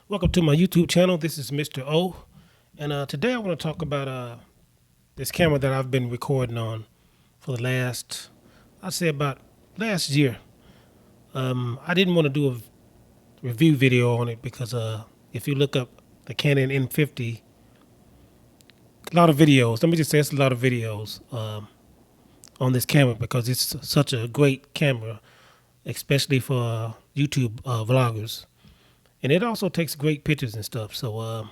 Welcome to my YouTube channel. This is Mr. O, and today I want to talk about this camera that I've been recording on for the last, I'd say about last year. I didn't want to do a review video on it because if you look up the Canon M50, a lot of videos. Let me just say it's a lot of videos on this camera because it's such a great camera, especially for YouTube vloggers, and it also takes great pictures and stuff. So.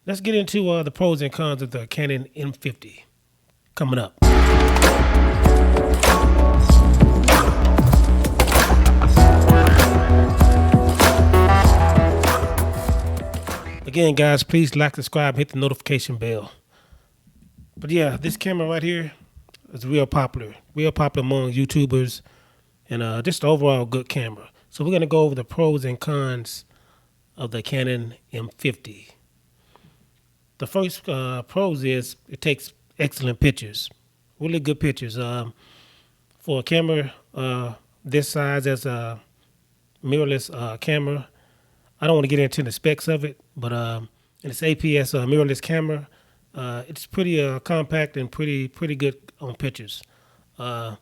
Let's get into the pros and cons of the Canon M50 coming up. Again, guys, please like, subscribe, hit the notification bell. But yeah, this camera right here is real popular among YouTubers, and just overall good camera. So we're gonna go over the pros and cons of the Canon M50. The first pros is it takes excellent pictures, really good pictures. For a camera this size as a mirrorless camera, I don't want to get into the specs of it, but it's APS mirrorless camera. It's pretty compact and pretty good on pictures. I'm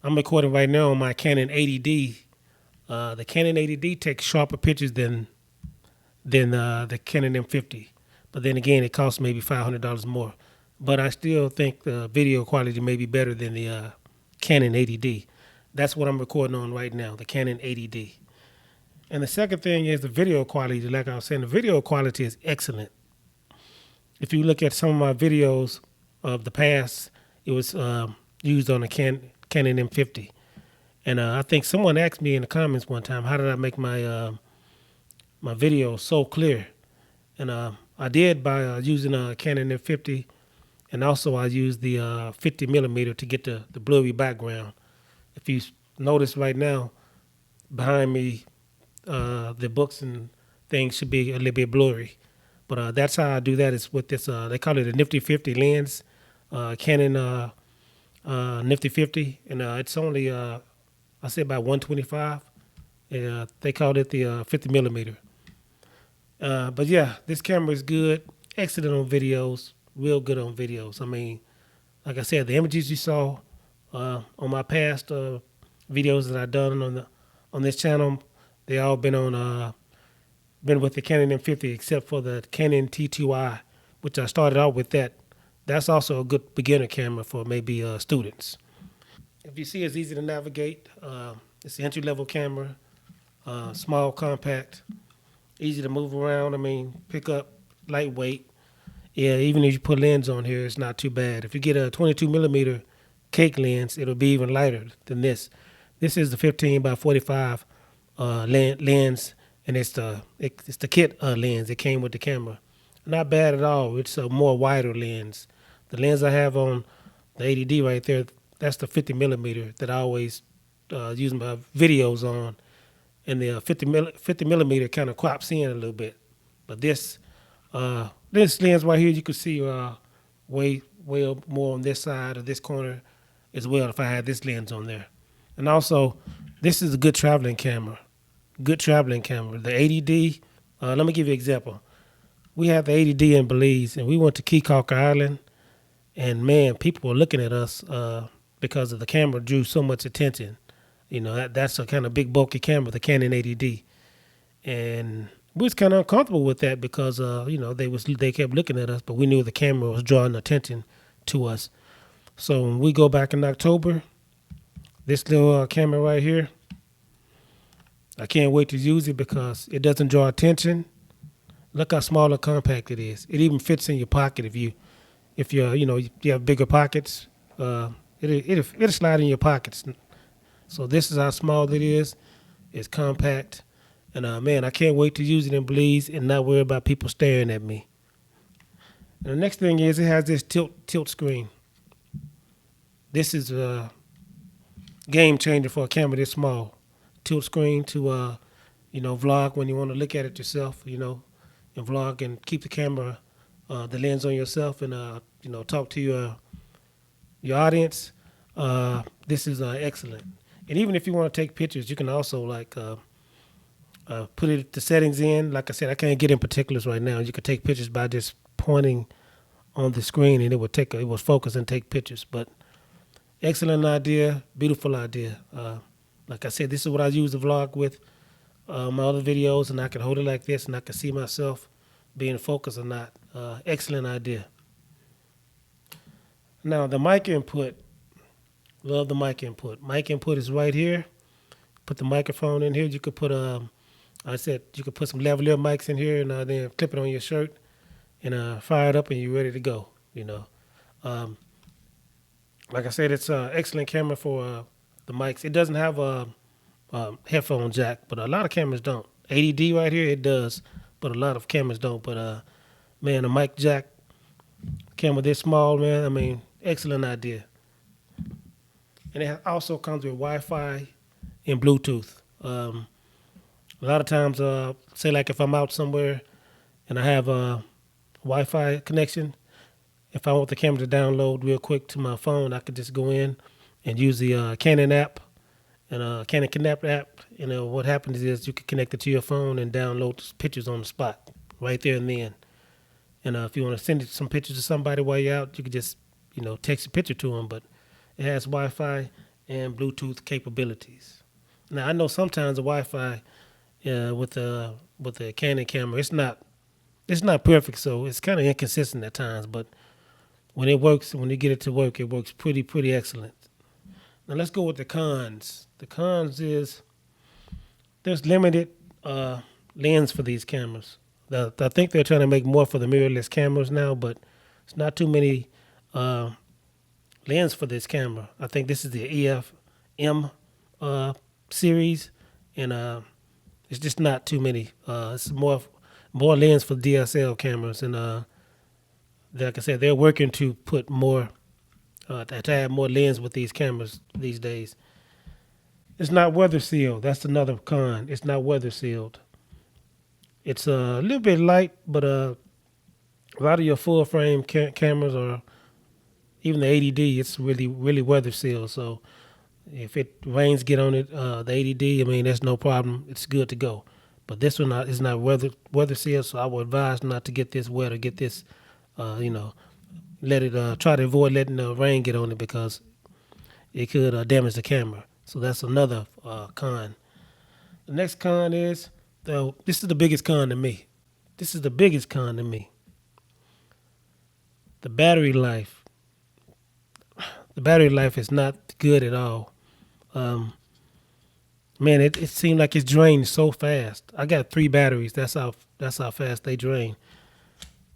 recording right now on my Canon 80D. The Canon 80D takes sharper pictures than the Canon M50. But then again, it costs maybe $500 more. But I still think the video quality may be better than the Canon 80D. That's what I'm recording on right now, the Canon 80D. And the second thing is the video quality. Like I was saying, the video quality is excellent. If you look at some of my videos of the past, it was used on a Canon M50. And I think someone asked me in the comments one time, how did I make my my video so clear? And I did by using a Canon M50, and also I used the 50 millimeter to get the blurry background. If you notice right now, behind me, the books and things should be a little bit blurry. But that's how I do that is with this, they call it a Nifty 50 lens, Canon Nifty 50, and it's only, I say about 125. They called it the 50 millimeter. But yeah, this camera is good, excellent on videos, real good on videos. I mean, like I said, the images you saw on my past videos that I've done on this channel, they all been with the Canon M50 except for the Canon T2i, which I started out with that. That's also a good beginner camera for maybe students. If you see, it's easy to navigate. It's an entry level camera, small, compact. Easy to move around. I mean, pick up, lightweight. Yeah, even if you put lens on here, it's not too bad. If you get a 22 millimeter cake lens, it'll be even lighter than this. This is the 15 by 45 lens, and it's the kit lens. It came with the camera. Not bad at all. It's a more wider lens. The lens I have on the 80D right there, that's the 50 millimeter that I always use my videos on. And the 50 millimeter kind of crops in a little bit. But this lens right here, you can see way more on this side or this corner as well if I had this lens on there. And also, this is a good traveling camera. Good traveling camera. The 80D, let me give you an example. We had the 80D in Belize, and we went to Keokuk Island, and man, people were looking at us because of the camera drew so much attention. You know, that's a kind of big, bulky camera, the Canon 80D. And we was kind of uncomfortable with that because, you know, they kept looking at us, but we knew the camera was drawing attention to us. So when we go back in October, this little camera right here, I can't wait to use it because it doesn't draw attention. Look how small and compact it is. It even fits in your pocket if you have bigger pockets. It'll slide in your pockets. So this is how small it is. It's compact. And man, I can't wait to use it in Belize and not worry about people staring at me. And the next thing is it has this tilt screen. This is a game changer for a camera this small. Tilt screen to vlog when you want to look at it yourself, and vlog and keep the camera, the lens on yourself and talk to your audience. This is excellent. And even if you want to take pictures, you can also put it the settings in. Like I said, I can't get in particulars right now. You can take pictures by just pointing on the screen, and it will focus and take pictures. But excellent idea, beautiful idea. Like I said, this is what I use the vlog with my other videos, and I can hold it like this, and I can see myself being focused or not. Excellent idea. Now the mic input, love the mic input. Mic input is right here. Put the microphone in here. You could put I said you could put some lavalier mics in here, and then clip it on your shirt, and fire it up, and you're ready to go. Like I said, it's an excellent camera for the mics. It doesn't have a headphone jack, but a lot of cameras don't. ADD right here, it does, but a lot of cameras don't. But man, a mic jack camera this small, man, I mean, excellent idea. And it also comes with Wi-Fi and Bluetooth. A lot of times, say like if I'm out somewhere and I have a Wi-Fi connection, if I want the camera to download real quick to my phone, I could just go in and use the Canon app and Canon Connect app. What happens is you can connect it to your phone and download pictures on the spot right there and then. And if you want to send some pictures to somebody while you're out, you can just text a picture to them. But it has Wi-Fi and Bluetooth capabilities. Now I know sometimes the Wi-Fi with the Canon camera, it's not perfect, so it's kind of inconsistent at times. But when it works, when you get it to work, it works pretty excellent. Now let's go with the cons. The cons is there's limited lens for these cameras. I think they're trying to make more for the mirrorless cameras now, but it's not too many lens for this camera. I think this is the EF-M series, and it's just not too many. It's more lens for DSL cameras, and like I said, they're working to put more, to add more lens with these cameras these days. It's not weather sealed. That's another con. It's not weather sealed. It's a little bit light, but a lot of your full frame cameras, or even the ADD, it's really weather sealed. So if it rains, get on it. The ADD, I mean, that's no problem. It's good to go. But this one is not weather sealed, so I would advise not to get this wet or get this, let it try to avoid letting the rain get on it, because it could damage the camera. So that's another con. The next con is, this is the biggest con to me. This is the biggest con to me. The battery life. The battery life is not good at all. Man, it seemed like it's drained so fast. I got 3 batteries. That's how fast they drain.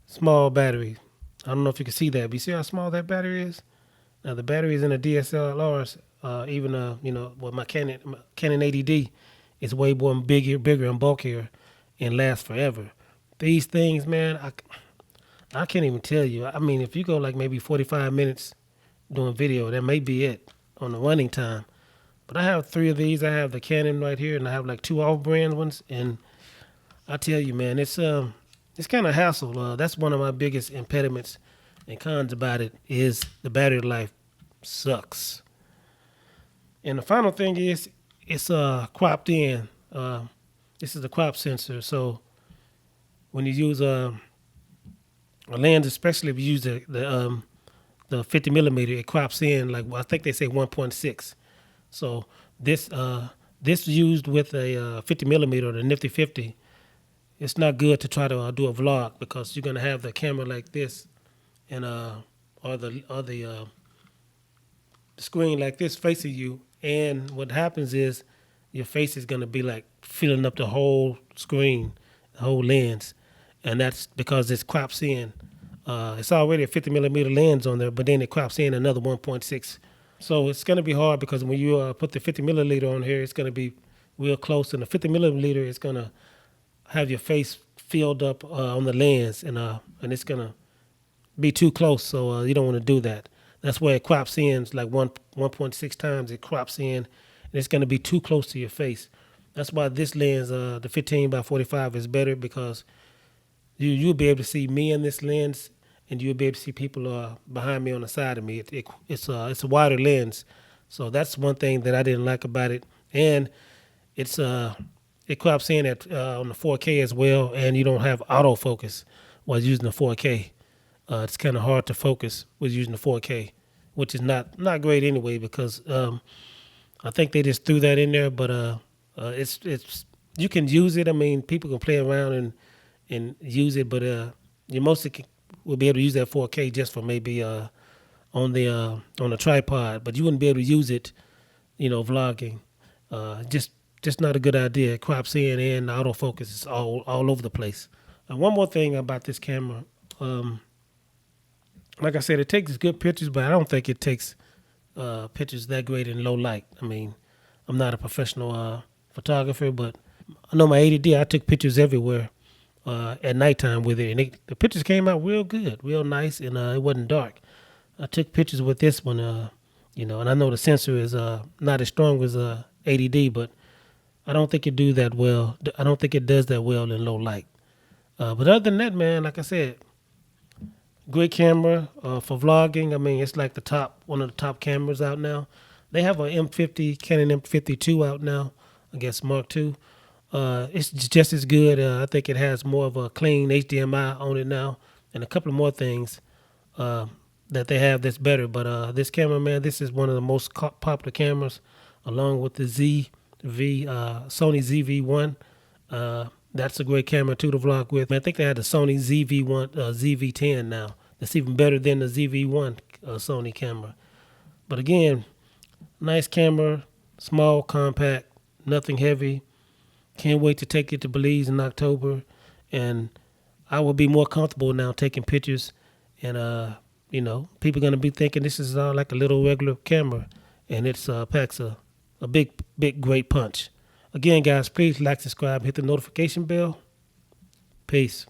Small battery. I don't know if you can see that, but you see how small that battery is? Now the batteries in the DSLRs, even with my Canon ADD, is way more bigger and bulkier, and lasts forever. These things, man, I can't even tell you. I mean, if you go like maybe 45 minutes doing video, that may be it on the running time. But I have 3 of these. I have the Canon right here, and I have like 2 off-brand ones. And I tell you, man, it's kind of hassle. That's one of my biggest impediments and cons about it, is the battery life sucks. And the final thing is, it's cropped in. This is the crop sensor. So when you use a lens, especially if you use the 50 millimeter, it crops in like, I think they say 1.6. So this used with a 50 millimeter, the Nifty 50, it's not good to try to do a vlog, because you're gonna have the camera like this, and or the screen like this facing you, and what happens is your face is gonna be like filling up the whole screen, the whole lens, and that's because it crops in. It's already a 50 millimeter lens on there, but then it crops in another 1.6. So it's going to be hard, because when you put the 50 milliliter on here, it's going to be real close, and the 50 milliliter is going to have your face filled up on the lens, and it's going to be too close. So you don't want to do that. That's where it crops in. It's like 1.6 times it crops in, and it's going to be too close to your face. That's why this lens, the 15 by 45, is better, because you'll be able to see me in this lens, and you'll be able to see people behind me on the side of me. It's a wider lens, so that's one thing that I didn't like about it. And it's it crops in at on the 4K as well, and you don't have autofocus while using the 4K. It's kind of hard to focus with using the 4K, which is not great anyway because I think they just threw that in there. But it's you can use it. I mean, people can play around and use it, but you mostly will be able to use that 4K just for maybe on the tripod, but you wouldn't be able to use it, vlogging. Just not a good idea. It crops in and the autofocus is all over the place. One more thing about this camera, like I said, it takes good pictures, but I don't think it takes pictures that great in low light. I mean, I'm not a professional photographer, but I know my 80D. I took pictures everywhere at nighttime with it, and the pictures came out real good, real nice, and it wasn't dark. I took pictures with this one, and I know the sensor is not as strong as 80D, but I don't think it do that well. I don't think it does that well in low light. But other than that, man, like I said, great camera for vlogging. I mean, it's like one of the top cameras out now. They have a M50, Canon M52 out now, I guess Mark II. It's just as good. I think it has more of a clean HDMI on it now, and a couple of more things that they have that's better. But this camera, man, this is one of the most popular cameras, along with the Sony ZV-1. That's a great camera too to vlog with. I think they had the Sony ZV-1, ZV-10 now. That's even better than the ZV-1 Sony camera. But again, nice camera, small, compact, nothing heavy. Can't wait to take it to Belize in October, and I will be more comfortable now taking pictures. And people gonna be thinking this is like a little regular camera, and it's packs a big, great punch. Again, guys, please like, subscribe, hit the notification bell. Peace.